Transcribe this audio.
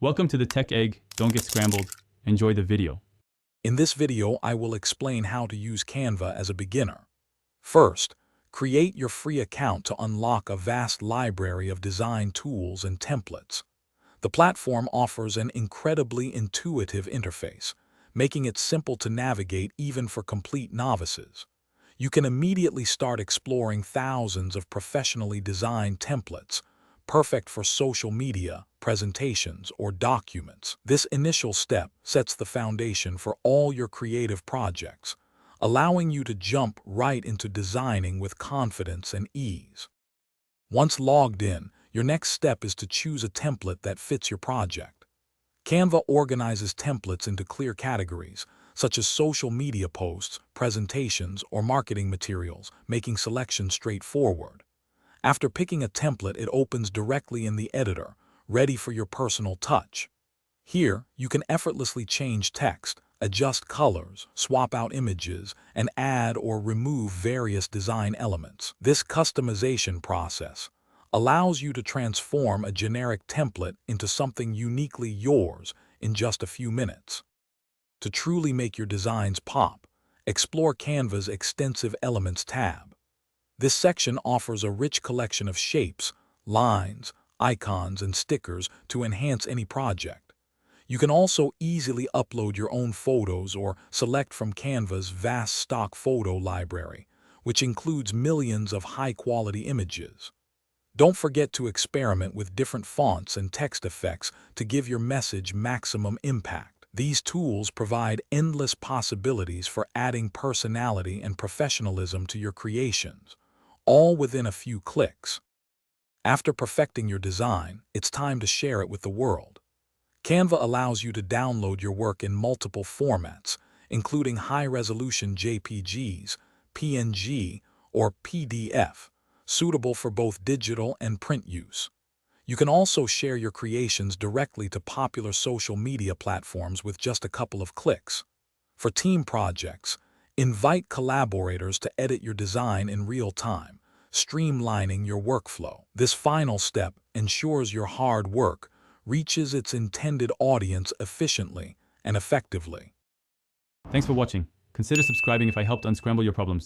Welcome to the Tech Egg. Don't get scrambled. Enjoy the video. In this video, I will explain how to use Canva as a beginner. First, create your free account to unlock a vast library of design tools and templates. The platform offers an incredibly intuitive interface, making it simple to navigate even for complete novices. You can immediately start exploring thousands of professionally designed templates, perfect for social media, presentations, or documents. This initial step sets the foundation for all your creative projects, allowing you to jump right into designing with confidence and ease. Once logged in, your next step is to choose a template that fits your project. Canva organizes templates into clear categories, such as social media posts, presentations, or marketing materials, making selection straightforward. After picking a template, it opens directly in the editor, ready for your personal touch. Here, you can effortlessly change text, adjust colors, swap out images, and add or remove various design elements. This customization process allows you to transform a generic template into something uniquely yours in just a few minutes. To truly make your designs pop, explore Canva's Extensive Elements tab. This section offers a rich collection of shapes, lines, icons, and stickers to enhance any project. You can also easily upload your own photos or select from Canva's vast stock photo library, which includes millions of high-quality images. Don't forget to experiment with different fonts and text effects to give your message maximum impact. These tools provide endless possibilities for adding personality and professionalism to your creations, all within a few clicks. After perfecting your design, it's time to share it with the world. Canva allows you to download your work in multiple formats, including high-resolution JPGs, PNG, or PDF, suitable for both digital and print use. You can also share your creations directly to popular social media platforms with just a couple of clicks. For team projects, invite collaborators to edit your design in real time, streamlining your workflow. This final step ensures your hard work reaches its intended audience efficiently and effectively. Thanks for watching. Consider subscribing if I helped unscramble your problems.